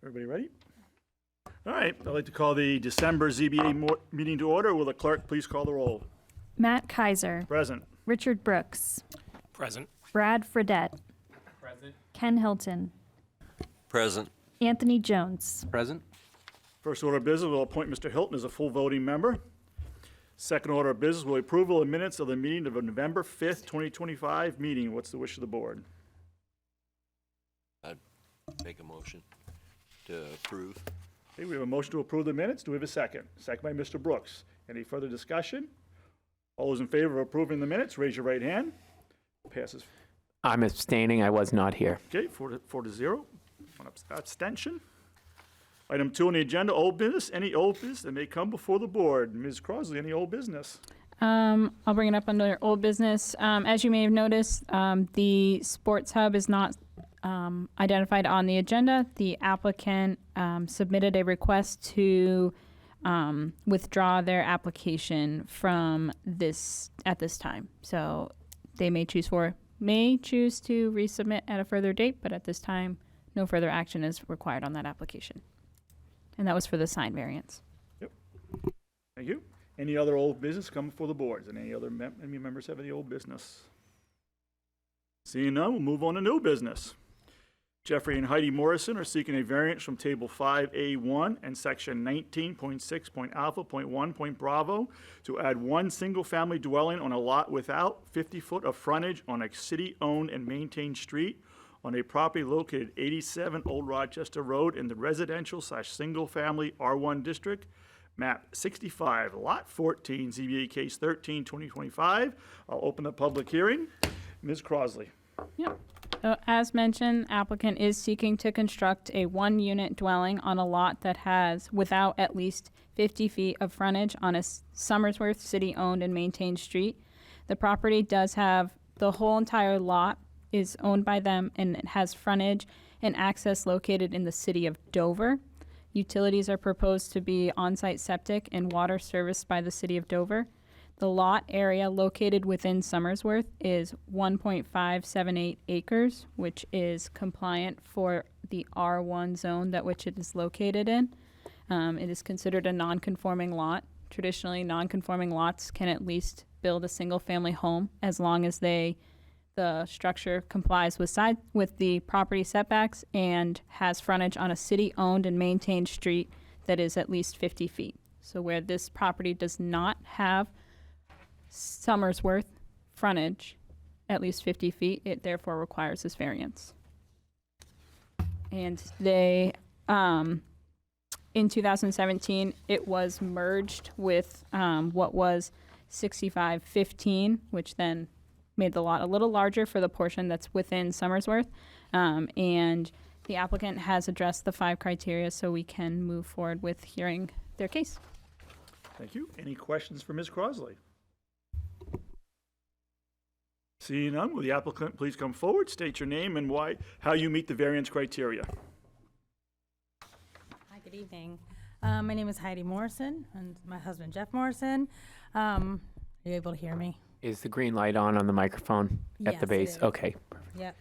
Everybody ready? All right, I'd like to call the December ZBA meeting to order. Will the clerk please call the roll? Matt Kaiser. Present. Richard Brooks. Present. Brad Fredette. Present. Ken Hilton. Present. Anthony Jones. Present. First order of business, we'll appoint Mr. Hilton as a full voting member. Second order of business, will approval of minutes of the meeting of November 5th, 2025 meeting. What's the wish of the board? I'd make a motion to approve. Okay, we have a motion to approve the minutes. Do we have a second? Second by Mr. Brooks. Any further discussion? All those in favor of approving the minutes, raise your right hand. Passes. I'm abstaining. I was not here. Okay, 4-0. One abstention. Item 2 on the agenda, old business. Any old business that may come before the board? Ms. Crosley, any old business? I'll bring it up under old business. As you may have noticed, the sports hub is not identified on the agenda. The applicant submitted a request to withdraw their application from this at this time. So they may choose to resubmit at a further date, but at this time, no further action is required on that application. And that was for the sign variance. Yep. Thank you. Any other old business come before the board? And any other any members have any old business? Seeing none, we'll move on to new business. Jeffrey and Heidi Morrison are seeking a variance from Table 5A1 and Section 19.6.alpha.1.bravo to add one single-family dwelling on a lot without 50 foot of frontage on a city-owned and maintained street on a property located 87 Old Rochester Road in the residential/single-family R1 district, map 65, lot 14, ZBA case 13/2025. I'll open the public hearing. Ms. Crosley. Yep. So as mentioned, applicant is seeking to construct a one-unit dwelling on a lot that has without at least 50 feet of frontage on a Somersworth city-owned and maintained street. The property does have the whole entire lot is owned by them, and it has frontage and access located in the city of Dover. Utilities are proposed to be on-site septic and water serviced by the city of Dover. The lot area located within Somersworth is 1.578 acres, which is compliant for the R1 zone that which it is located in. It is considered a non-conforming lot. Traditionally, non-conforming lots can at least build a single-family home as long as the structure complies with the property setbacks and has frontage on a city-owned and maintained street that is at least 50 feet. So where this property does not have Somersworth frontage at least 50 feet, it therefore requires this variance. And they, in 2017, it was merged with what was 6515, which then made the lot a little larger for the portion that's within Somersworth. And the applicant has addressed the 5 criteria, so we can move forward with hearing their case. Thank you. Any questions for Ms. Crosley? Seeing none, will the applicant please come forward, state your name and how you meet the variance criteria? Hi, good evening. My name is Heidi Morrison, and my husband Jeff Morrison. Are you able to hear me? Is the green light on the microphone at the Yes, it base? is. Okay. Yep.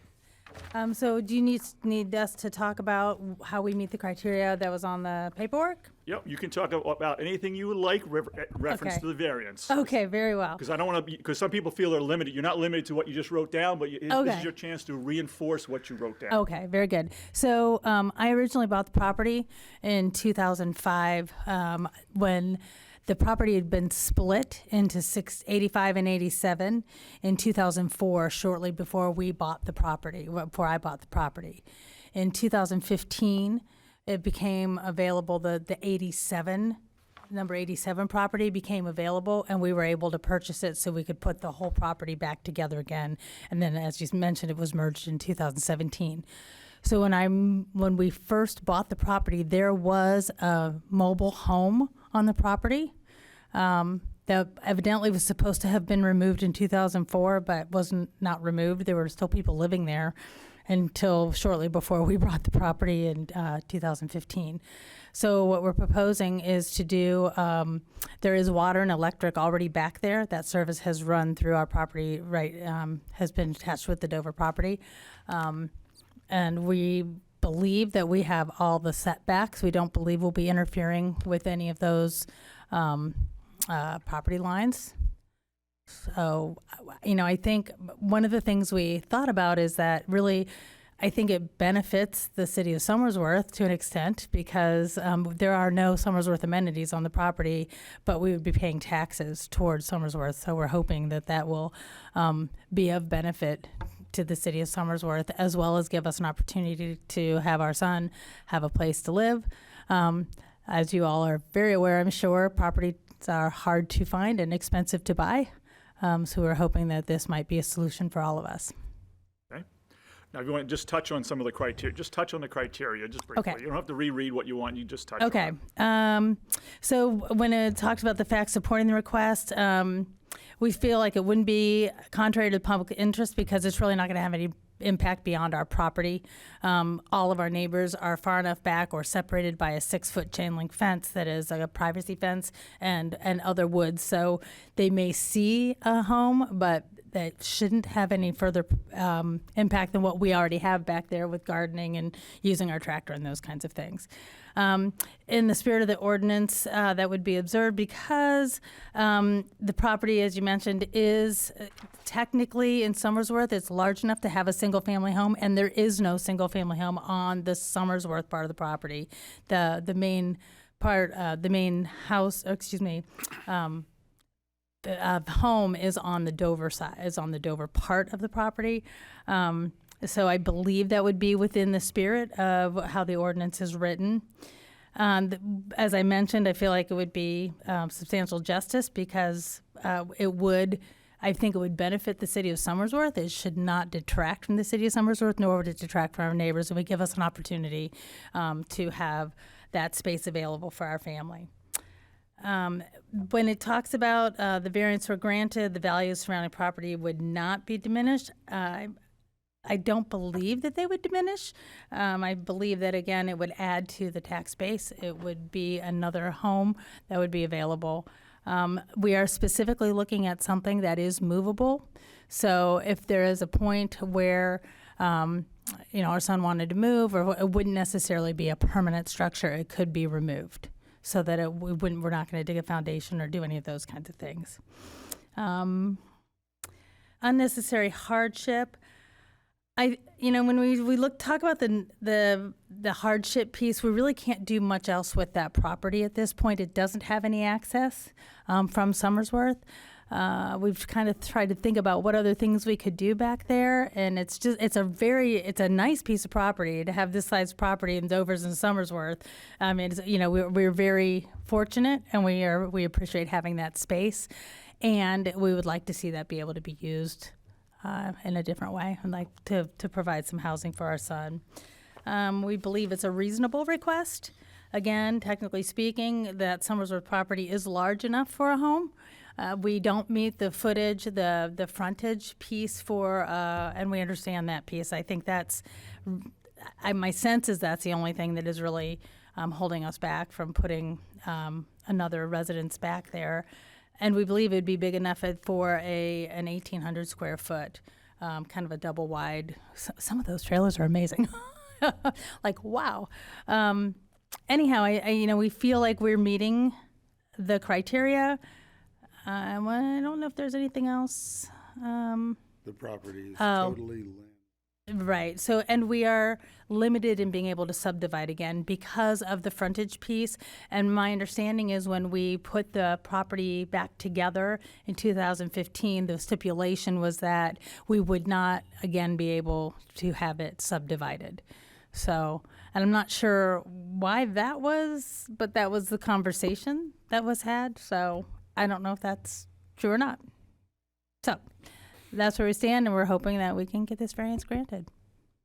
So do you need us to talk about how we meet the criteria that was on the paperwork? Yep, you can talk about anything you would like, reference Okay. to the variance. Okay, very well. Because I don't want to because some people feel they're limited. You're not limited to what you just wrote down, but this is Okay. your chance to reinforce what you wrote down. Okay, very good. So I originally bought the property in 2005 when the property had been split into 85 and 87 in 2004, shortly before I bought the property. In 2015, it became available, the number 87 property became available, and we were able to purchase it so we could put the whole property back together again. And then, as you mentioned, it was merged in 2017. So when we first bought the property, there was a mobile home on the property that evidently was supposed to have been removed in 2004, but wasn't not removed. There were still people living there until shortly before we bought the property in 2015. So what we're proposing is to do, there is water and electric already back there. That service has run through our property, right, has been attached with the Dover property. And we believe that we have all the setbacks. We don't believe we'll be interfering with any of those property lines. So, I think one of the things we thought about is that really, I think it benefits the city of Somersworth to an extent because there are no Somersworth amenities on the property, but we would be paying taxes towards Somersworth. So we're hoping that that will be of benefit to the city of Somersworth, as well as give us an opportunity to have our son have a place to live. As you all are very aware, I'm sure, properties are hard to find and expensive to buy. So we're hoping that this might be a solution for all of us. Okay. Now, if you want to just touch on some of the criteria, just touch on the criteria, just briefly. Okay. You don't have to reread what you want, you just touch on Okay. it. So when it talks about the facts supporting the request, we feel like it wouldn't be contrary to the public interest because it's really not going to have any impact beyond our property. All of our neighbors are far enough back or separated by a 6-foot chain link fence that is like a privacy fence and other woods. So they may see a home, but that shouldn't have any further impact than what we already have back there with gardening and using our tractor and those kinds of things. In the spirit of the ordinance, that would be observed because the property, as you mentioned, is technically in Somersworth. It's large enough to have a single-family home, and there is no single-family home on the Somersworth part of the property. The main part, the main house, the home is on the Dover side, is on the Dover part of the property. So I believe that would be within the spirit of how the ordinance is written. As I mentioned, I feel like it would be substantial justice because I think it would benefit the city of Somersworth. It should not detract from the city of Somersworth, nor would it detract from our neighbors. It would give us an opportunity to have that space available for our family. When it talks about the variance were granted, the value of surrounding property would not be diminished. I don't believe that they would diminish. I believe that, again, it would add to the tax base. It would be another home that would be available. We are specifically looking at something that is movable. So if there is a point where our son wanted to move, or it wouldn't necessarily be a permanent structure, it could be removed so that we're not going to dig a foundation or do any of those kinds of things. Unnecessary hardship. When we talk about the hardship piece, we really can't do much else with that property at this point. It doesn't have any access from Somersworth. We've kind of tried to think about what other things we could do back there, and it's a nice piece of property to have this size property in Dover's and Somersworth. We're very fortunate, and we appreciate having that space, and we would like to see that be able to be used in a different way, and like to provide some housing for our son. We believe it's a reasonable request. Again, technically speaking, that Somersworth property is large enough for a home. We don't meet the footage, the frontage piece and we understand that piece. I think my sense is that's the only thing that is really holding us back from putting another residence back there. And we believe it'd be big enough for an 1,800 square foot, kind of a double wide. Some of those trailers are amazing. Like, wow. Anyhow, we feel like we're meeting the criteria. I don't know if there's anything else. The property is totally land. Right. So, and we are limited in being able to subdivide again because of the frontage piece. And my understanding is when we put the property back together in 2015, the stipulation was that we would not again be able to have it subdivided. So, and I'm not sure why that was, but that was the conversation that was had. So I don't know if that's true or not. So that's where we stand, and we're hoping that we can get this variance granted.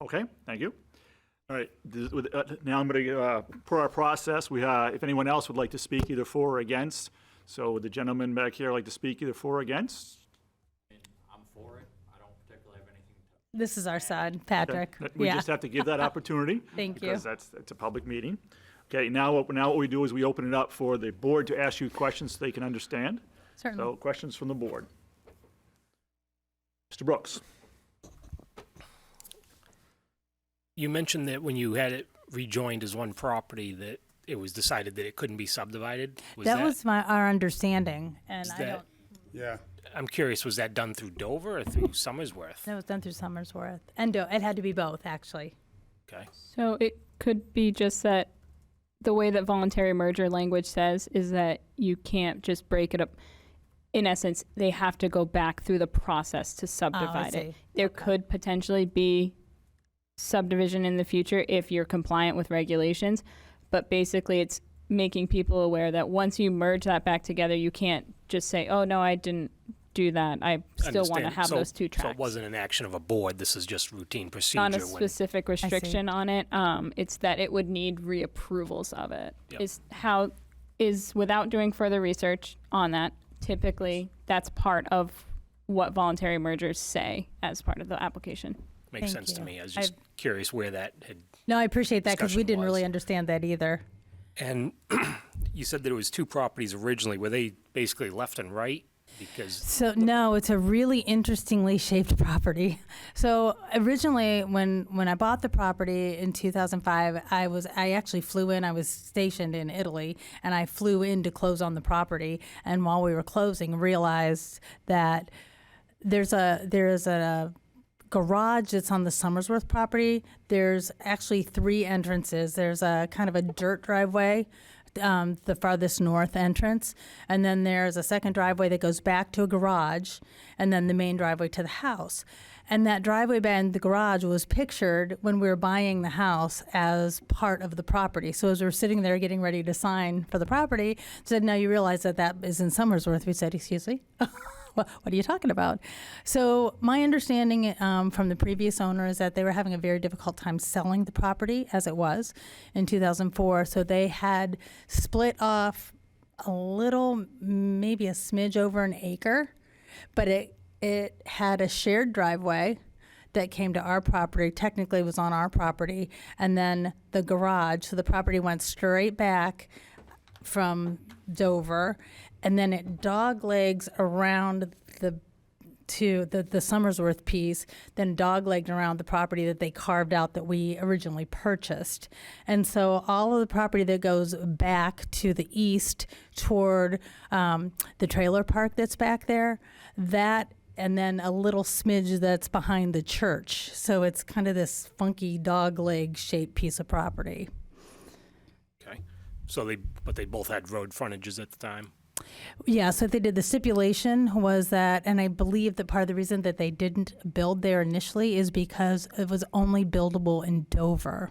Okay, thank you. All right, now I'm going to, per our process, if anyone else would like to speak either for or against, so would the gentleman back here like to speak either for or against? I'm for it. I don't particularly have anything to. This is our son, Patrick. We Yeah. just have to give that opportunity. Thank you. Because it's a public meeting. Okay, now what we do is we open it up for the board to ask you questions so they can understand. Certainly. So questions from the board. Mr. Brooks. You mentioned that when you had it rejoined as one property, that it was decided that it couldn't be subdivided. That was our understanding, and I that- don't. Yeah. I'm curious, was that done through Dover or through Somersworth? That was done through Somersworth, and it had to be both, actually. Okay. So it could be just that the way that voluntary merger language says is that you can't just break it up. In essence, they have to go back through the process to subdivide it. see. There could potentially be subdivision in the future if you're compliant with regulations, but basically it's making people aware that once you merge that back together, you can't just say, oh, no, I didn't do that. I still want to Understand. have those two tracks. So it wasn't an action of a board. This is just routine procedure. Not a when- specific restriction on it. It's that it would need reapprovals of it. Yep. Is without doing further research on that, typically that's part of what voluntary mergers say as part of the application. Makes Thank sense to you. me. I was just curious where that had. No, I appreciate that because we Discussion didn't really was. understand that either. And you said that it was two properties originally. Were they basically left and right? Because So no, it's a really interestingly shaped property. So originally, when I bought the property in 2005, I actually flew in. I was stationed in Italy, and I flew in to close on the property. And while we were closing, realized that there's a garage that's on the Somersworth property. There's actually 3 entrances. There's a kind of a dirt driveway, the farthest north entrance, and then there's a second driveway that goes back to a garage, and then the main driveway to the house. And that driveway and the garage was pictured when we were buying the house as part of the property. So as we were sitting there getting ready to sign for the property, said, "Now you realize that is in Somersworth." We said, "Excuse me." What are you talking about? So my understanding from the previous owner is that they were having a very difficult time selling the property as it was in 2004. So they had split off a little, maybe a smidge over an acre, but it had a shared driveway that came to our property, technically was on our property, and then the garage. So the property went straight back from Dover, and then it doglegs around the Somersworth piece, then doglegged around the property that they carved out that we originally purchased. And so all of the property that goes back to the east toward the trailer park that's back there, that, and then a little smidge that's behind the church. So it's kind of this funky dogleg shaped piece of property. okay, so they both had road frontages at the time. Yeah, so they did. The stipulation was that, and I believe that part of the reason that they didn't build there initially is because it was only buildable in Dover.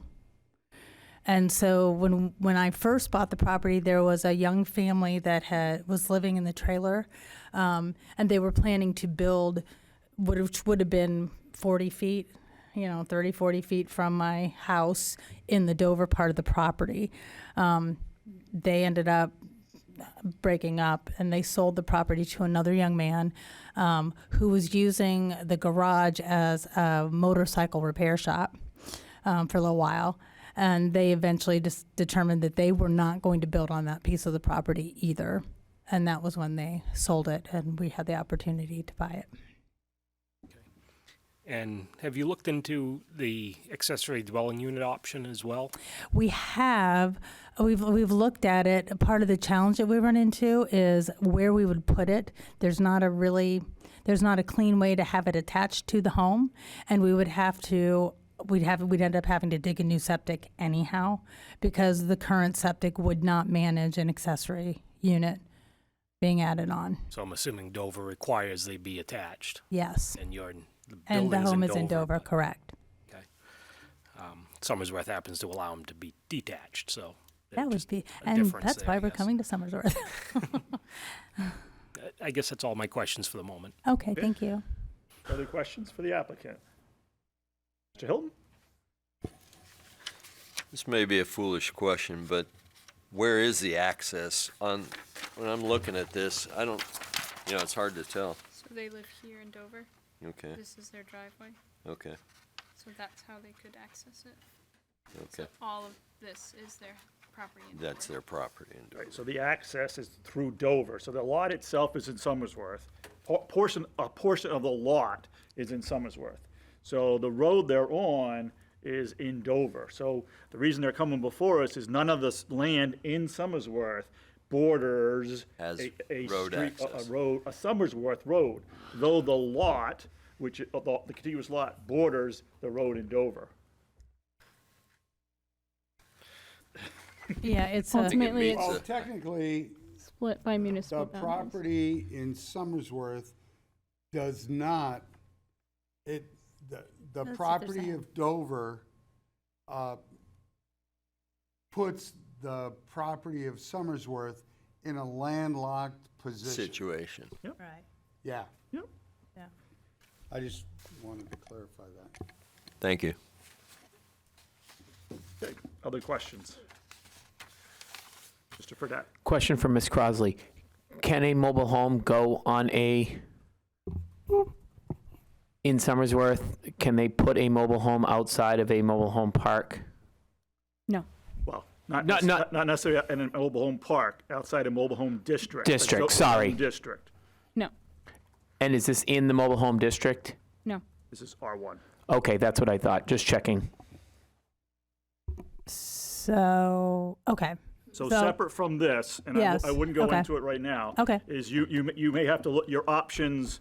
And so when I first bought the property, there was a young family that was living in the trailer, and they were planning to build which would have been 40 feet, 30, 40 feet from my house in the Dover part of the property. They ended up breaking up, and they sold the property to another young man who was using the garage as a motorcycle repair shop for a little while. And they eventually just determined that they were not going to build on that piece of the property either. And that was when they sold it, and we had the opportunity to buy it. And have you looked into the accessory dwelling unit option as well? We have. We've looked at it. Part of the challenge that we run into is where we would put it. There's not a clean way to have it attached to the home, and we'd end up having to dig a new septic anyhow, because the current septic would not manage an accessory unit being added on. So I'm assuming Dover requires they be attached, Yes. and the And the building's home is in Dover, but- correct. Okay. Somersworth happens to allow them to be detached, so That would just be, a and difference that's there, why I we're guess. coming to Somersworth. I guess that's all my questions for the moment. Okay, thank you. Other questions for the applicant? Mr. Hilton? This may be a foolish question, but where is the access when I'm looking at this? I don't, it's hard to tell. So they live here in Dover. Okay, This is their driveway. okay, So that's how they could access it. okay. All of this is their property in That's their property in Dover. Right, so the access is through Dover. So the lot itself is in Somersworth. A portion of the lot is in Somersworth. So the road they're on is in Dover. So the reason they're coming before us is none of this land in Somersworth borders Has a road street, access. a road, a Somersworth road, though the lot, which, the contiguous lot borders the road in Dover. Yeah, it's Ultimately, meets it's Well, technically, split by the municipal boundaries. property in Somersworth does not, the what they're property saying. of Dover puts the property of Somersworth in a landlocked position. Situation. Right. Yeah, Yep. Yeah. I just wanted to clarify that. Thank you. Okay, other questions? Mr. Fredette? Question from Ms. Crosley. Can a mobile home go on in Somersworth, can they put a mobile home outside of a mobile home park? No. Well, not Not- necessarily in a mobile home park, outside a mobile home district. District, A zone sorry. District. No. And is this in the mobile home district? No. This is R1. Okay, that's what I thought. Just checking. So, okay. So So- separate from this, and Yes, I wouldn't go okay. into it right now. Okay. Is you may have to look, your options,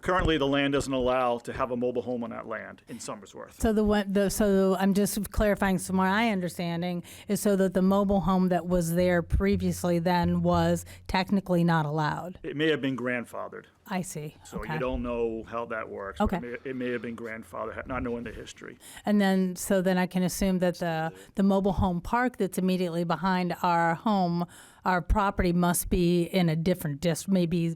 currently the land doesn't allow to have a mobile home on that land in Somersworth. So so I'm just clarifying, so my understanding is so that the mobile home that was there previously then was technically not allowed. It may have been grandfathered, I see. so Okay. you don't know how that works. but Okay. It may have been grandfathered, not knowing the history. And then, so then I can assume that the mobile home park that's immediately behind our home, our property must be in a different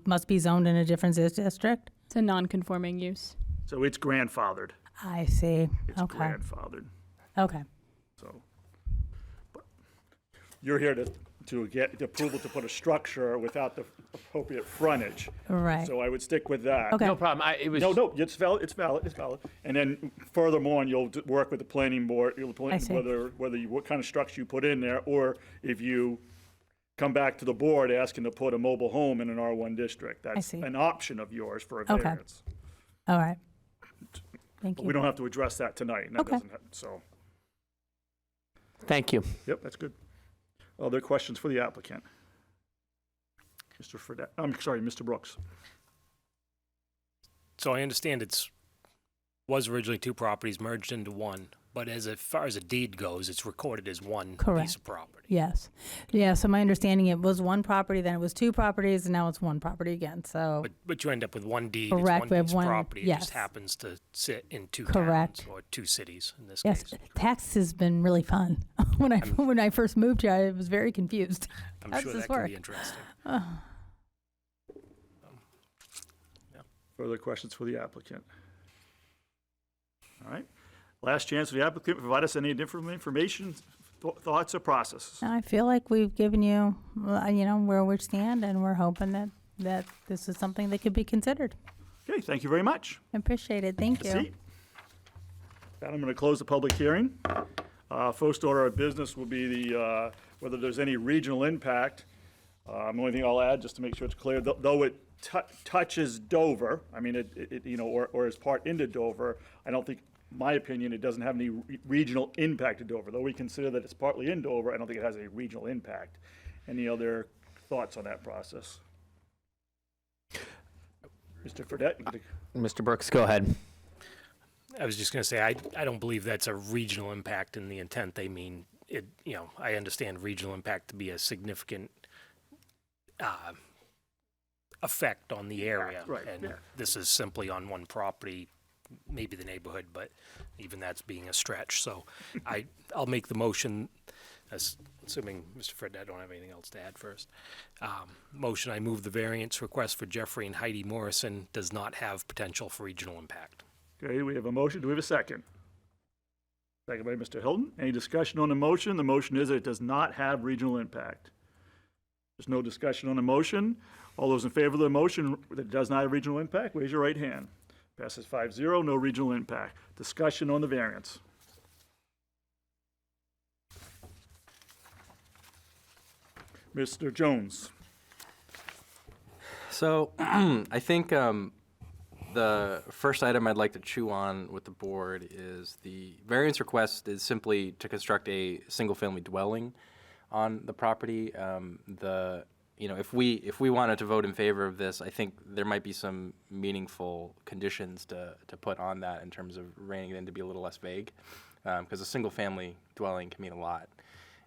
must be zoned in a different district? It's a non-conforming use. So it's grandfathered. I see. It's Okay. grandfathered. Okay. So, but you're here to get the approval to put a structure without the appropriate frontage. Right. So I would stick with that. Okay. No problem. It was. No, it's valid, it's valid, it's valid. And then furthermore, you'll work with the planning board, I see. what kind of structure you put in there, or if you come back to the board asking to put a mobile home in an R1 district. That's see. an option of yours for a Okay. variance. All right. Thank But we you. don't have to address that tonight, and that Okay. doesn't, so, Thank you. yep, that's good. Other questions for the applicant? Mr. Fredette, I'm sorry, Mr. Brooks. So I understand was originally two properties merged into one, but as far as a deed goes, it's recorded as one Correct. piece of property. Yes. Yeah, so my understanding, it was one property, then it was two properties, and now it's one property again, so. But you end up with one deed, Correct, it's we one have piece one- of property. It yes. just happens to sit in two Correct. towns or two cities in this Yes, case. tax has been really fun. When I first moved here, I was very confused. I'm How sure does that this can work? be interesting. Further questions for the applicant? All right. Last chance for the applicant to provide us any different information, thoughts, or processes. I feel like we've given you, where we stand, and we're hoping that this is something that could be considered. Okay, thank you very much. I appreciate it. Thank you. Seat. That, I'm going to close the public hearing. First order of business will be the, whether there's any regional impact. The only thing I'll add, just to make sure it's clear, though it touches Dover, I mean, or is part into Dover, I don't think, my opinion, it doesn't have any regional impact to Dover. Though we consider that it's partly in Dover, I don't think it has any regional impact. Any other thoughts on that process? Mr. Fredette? Mr. Brooks, go ahead. I was just going to say, I don't believe that's a regional impact in the intent they mean. I understand regional impact to be a significant effect on the area. Right, And yeah. this is simply on one property, maybe the neighborhood, but even that's being a stretch. So I'll make the motion, assuming Mr. Fred, I don't have anything else to add first. Motion, I move the variance request for Jeffrey and Heidi Morrison does not have potential for regional impact. Okay, we have a motion. Do we have a second? Second by Mr. Hilton. Any discussion on the motion? The motion is that it does not have regional impact. There's no discussion on the motion. All those in favor of the motion that it does not have regional impact, raise your right hand. Passes 5-0, no regional impact. Discussion on the variance. Mr. Jones. So I think The first item I'd like to chew on with the board is the variance request is simply to construct a single-family dwelling on the property. If we wanted to vote in favor of this, I think there might be some meaningful conditions to put on that in terms of reining it in to be a little less vague, because a single-family dwelling can mean a lot.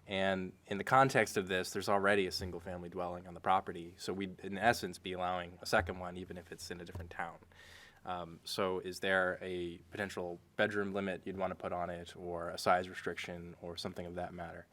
And in the context of this, there's already a single-family dwelling on the property, so we'd, in essence, be allowing a second one, even if it's in a different town. So is there a potential bedroom limit you'd want to put on it, or a size restriction, or something of that matter?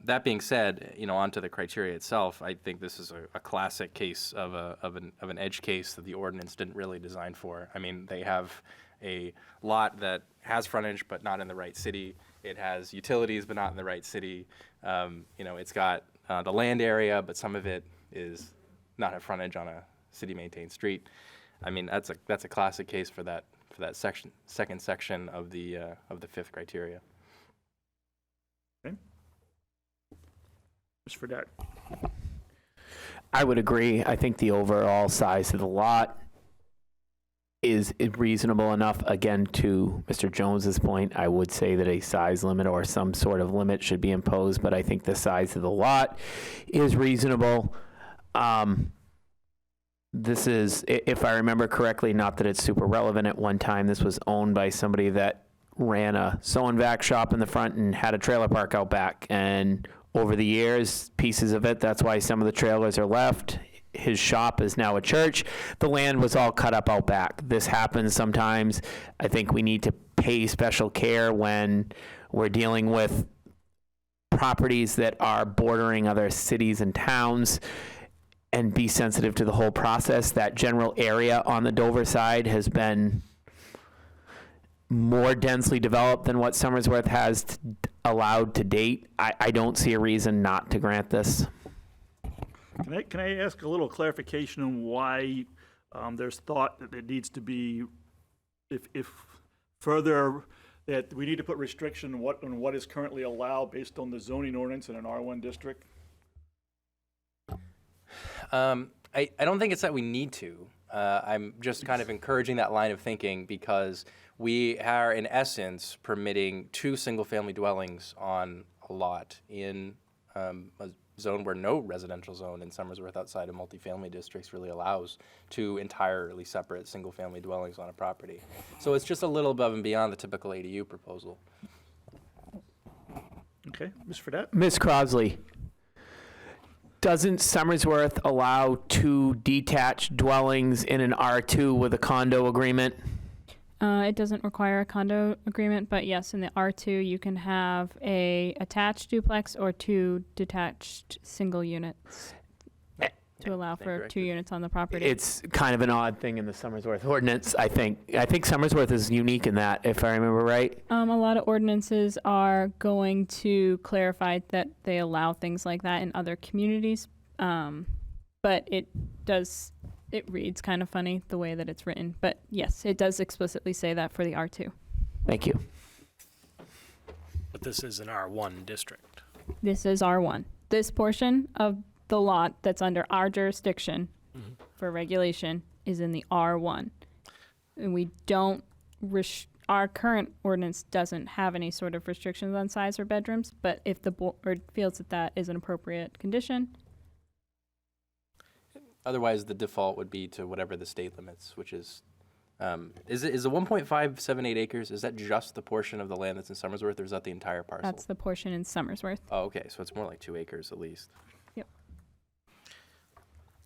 That being said, onto the criteria itself, I think this is a classic case of an edge case that the ordinance didn't really design for. I mean, they have a lot that has frontage but not in the right city. It has utilities but not in the right city. It's got the land area, but some of it is not have frontage on a city-maintained street. I mean, that's a classic case for that second section of the fifth criteria. Okay. Ms. Fredette? I would agree. I think the overall size of the lot is reasonable enough. Again, to Mr. Jones's point, I would say that a size limit or some sort of limit should be imposed, but I think the size of the lot is reasonable. This is, if I remember correctly, not that it's super relevant, at one time this was owned by somebody that ran a sew and vac shop in the front and had a trailer park out back. And over the years, pieces of it, that's why some of the trailers are left. His shop is now a church. The land was all cut up out back. This happens sometimes. I think we need to pay special care when we're dealing with properties that are bordering other cities and towns, and be sensitive to the whole process. That general area on the Dover side has been more densely developed than what Somersworth has allowed to date. I don't see a reason not to grant this. Can I ask a little clarification on why there's thought that it needs to be, if further, that we need to put restriction on what is currently allowed based on the zoning ordinance in an R1 district? I don't think it's that we need to. I'm just kind of encouraging that line of thinking because we are, in essence, permitting 2 single-family dwellings on a lot in a zone where no residential zone in Somersworth outside of multifamily districts really allows 2 entirely separate single-family dwellings on a property. So it's just a little above and beyond the typical ADU proposal. Okay, Ms. Fredette? Ms. Crosley, doesn't Somersworth allow 2 detached dwellings in an R2 with a condo agreement? It doesn't require a condo agreement, but yes, in the R2, you can have a attached duplex or 2 detached single units to allow for 2 units on the property. It's kind of an odd thing in the Somersworth ordinance, I think. I think Somersworth is unique in that, if I remember right. A lot of ordinances are going to clarify that they allow things like that in other communities, but it reads kind of funny the way that it's written. But yes, it does explicitly say that for the R2. Thank you. But this is an R1 district. This is R1. This portion of the lot that's under our jurisdiction for regulation is in the R1. And we don't, our current ordinance doesn't have any sort of restrictions on size or bedrooms, but if the board feels that that is an appropriate condition. Otherwise, the default would be to whatever the state limits, which is the 1.578 acres, is that just the portion of the land that's in Somersworth, or is that the entire parcel? That's the portion in Somersworth. Oh, okay, so it's more like 2 acres at least. Yep.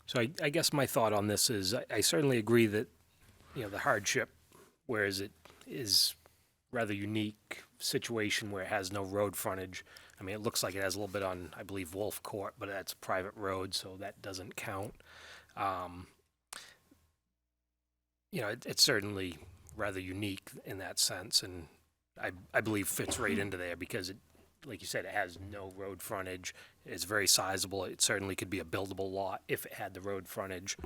So I guess my thought on this is I certainly agree that, the hardship, whereas it is rather unique situation where it has no road frontage. I mean, it looks like it has a little bit on, I believe, Wolf Court, but that's a private road, so that doesn't count. It's certainly rather unique in that sense, and I believe fits right into there because it, like you said, it has no road frontage. It's very sizable. It certainly could be a buildable lot if it had the road frontage.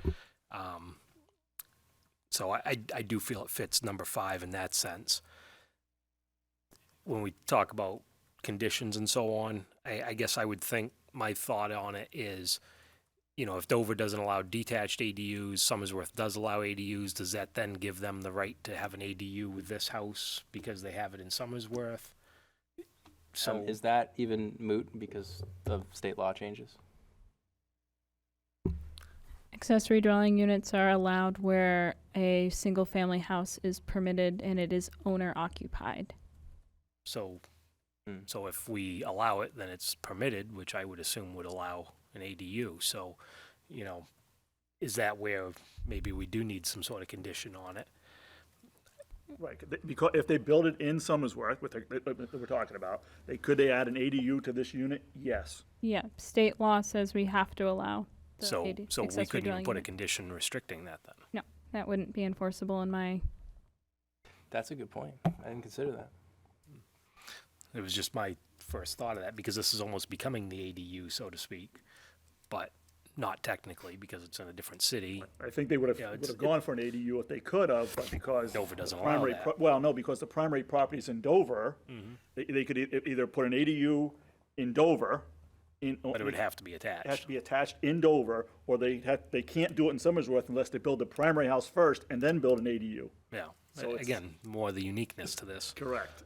So I do feel it fits number 5 in that sense. When we talk about conditions and so on, I guess I would think my thought on it is you know, if Dover doesn't allow detached ADUs, Somersworth does allow ADUs, does that then give them the right to have an ADU with this house because they have it in Somersworth? So Is that even moot because of state law changes? Accessory dwelling units are allowed where a single-family house is permitted and it is owner-occupied. so Hmm. so if we allow it, then it's permitted, which I would assume would allow an ADU. So, you know, is that where maybe we do need some sort of condition on it? Right, because if they build it in Somersworth, what we're talking about, could they add an ADU to this unit? Yes. Yeah, state law says we have to allow the So, AD so we accessory couldn't even dwelling put a unit. condition restricting that then? No, that wouldn't be enforceable in my, That's a good point. I didn't consider that. It was just my first thought of that, because this is almost becoming the ADU, so to speak, but not technically, because it's in a different city. I think they would Yeah, have gone for an ADU if they could have, but because. Dover doesn't the allow primary that. Well, no, because the primary property's in Dover, they could either put an ADU in Dover, But it would have to be it has attached. to be attached in Dover, or they can't do it in Somersworth unless they build the primary house first and then build an ADU. Yeah, So it's- again, more the uniqueness to this. Correct.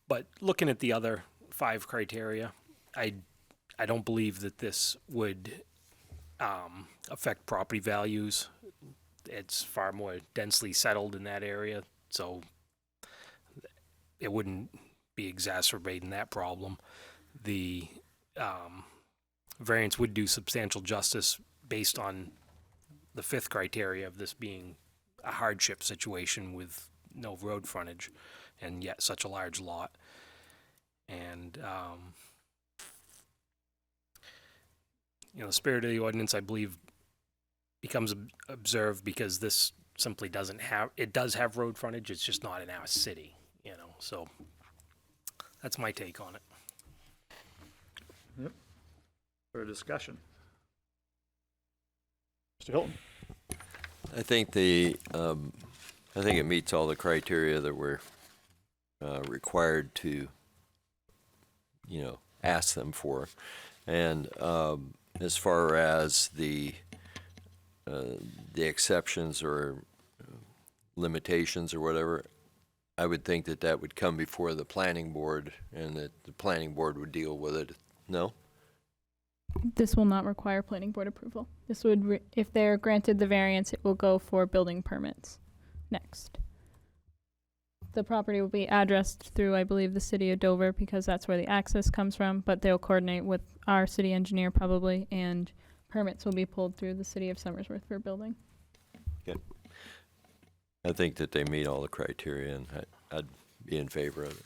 But looking at the other 5 criteria, I don't believe that this would affect property values. It's far more densely settled in that area, so it wouldn't be exacerbating that problem. The variance would do substantial justice based on the 5th criteria of this being a hardship situation with no road frontage and yet such a large lot. And, you know, the spirit of the ordinance, I believe, becomes observed because this simply doesn't have, it does have road frontage, it's just not in our city, you know, so that's my take on it. Yep. For discussion. Mr. Hilton? I think I think it meets all the criteria that we're required to, ask them for. And as far as the exceptions or limitations or whatever, I would think that would come before the planning board and that the planning board would deal with it. No? this will not require planning board approval. This would, if they're granted the variance, it will go for building permits next. The property will be addressed through, I believe, the city of Dover because that's where the access comes from, but they'll coordinate with our city engineer probably, and permits will be pulled through the city of Somersworth for building. Okay. I think that they meet all the criteria, and I'd be in favor of it.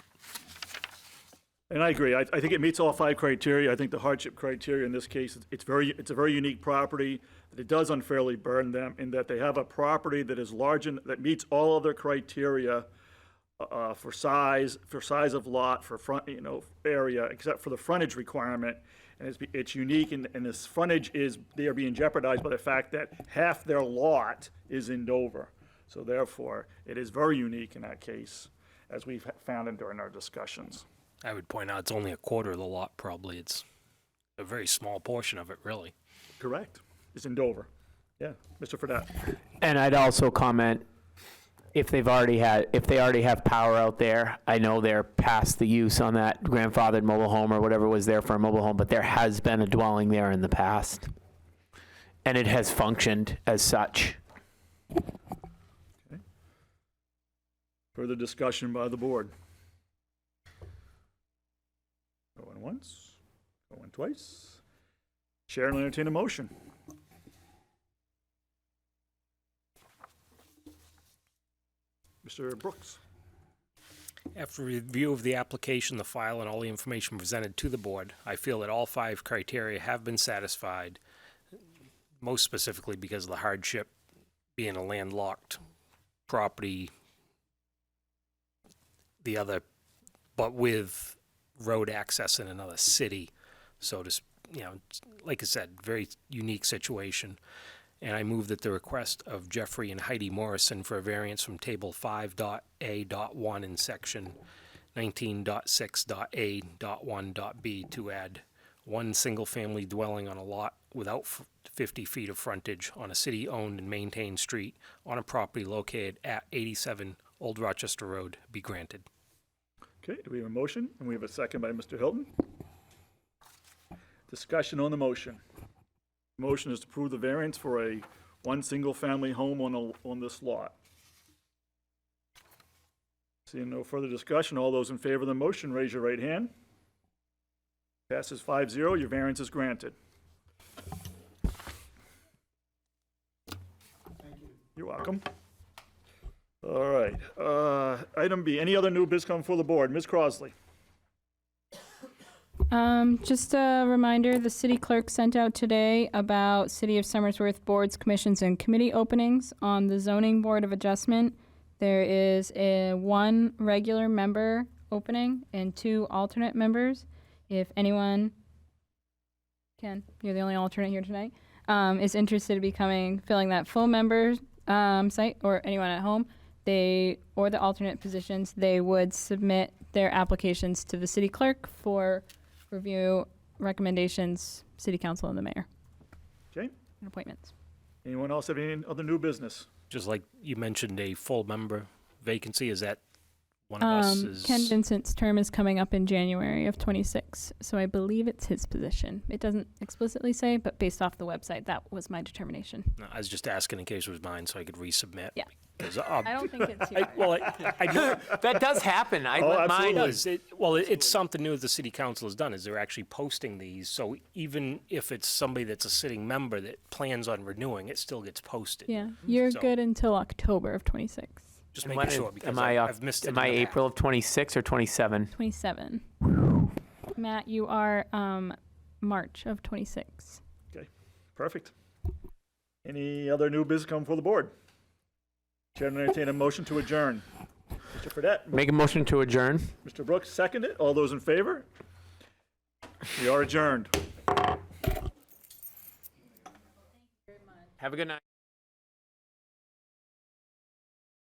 And I agree. I think it meets all 5 criteria. I think the hardship criteria in this case, it's a very unique property, that it does unfairly burden them, in that they have a property that is large and that meets all other criteria for size of lot, for front, area, except for the frontage requirement. And it's unique, and this frontage they are being jeopardized by the fact that half their lot is in Dover. So therefore, it is very unique in that case, as we've found it during our discussions. I would point out it's only a quarter of the lot, probably. It's a very small portion of it, really. Correct. It's in Dover. Yeah, Mr. Fredette. And I'd also comment, if they already have power out there, I know they're past the use on that grandfathered mobile home or whatever was there for a mobile home, but there has been a dwelling there in the past. And it has functioned as such. Okay. Further discussion by the board. Going once, going twice. Chair will entertain a motion. Mr. Brooks. After review of the application, the file, and all the information presented to the board, I feel that all 5 criteria have been satisfied, most specifically because of the hardship being a landlocked property, but with road access in another city. So like I said, very unique situation. And I move that the request of Jeffrey and Heidi Morrison for a variance from Table 5.A.1 in Section 19.6.A.1.B to add one single-family dwelling on a lot without 50 feet of frontage on a city-owned and maintained street on a property located at 87 Old Rochester Road be granted. Okay, do we have a motion? And we have a second by Mr. Hilton. Discussion on the motion. Motion is to approve the variance for one single-family home on this lot. Seeing no further discussion, all those in favor of the motion, raise your right hand. Passes 5-0, your variance is granted. You're welcome. All right, item B, any other new business come before the board? Ms. Crosley? Just a reminder, the city clerk sent out today about City of Somersworth boards, commissions, and committee openings. On the Zoning Board of Adjustment, there is one regular member opening and 2 alternate members. If anyone, Ken, you're the only alternate here tonight, is interested in filling that full member site, or anyone at home, or the alternate positions, they would submit their applications to the city clerk for review, recommendations, city council, and the mayor, Okay, and appointments. anyone else have any other new business? Just like you mentioned, a full member vacancy, is that one of us is? Ken Vincent's term is coming up in January of 26, so I believe it's his position. It doesn't explicitly say, but based off the website, that was my determination. No, I was just asking in case it was mine, so I could resubmit. Yeah. 'Cause, I don't think it's yours. I do. That does happen. I Oh, let absolutely. mine. Does. It's something new that the city council has done, is they're actually posting these, so even if it's somebody that's a sitting member that plans on renewing, it still gets posted. Yeah, you're So- good until October of 26. Just And making when sure, is- because I've missed it. Am I in the April of 26 or 27? 27. Matt, you are March of 26. Okay, perfect. Any other new business come before the board? Chair will entertain a motion to adjourn. Mr. Fredette, Make a motion to adjourn. Mr. Brooks, second it. All those in favor? We are adjourned. Have a good night.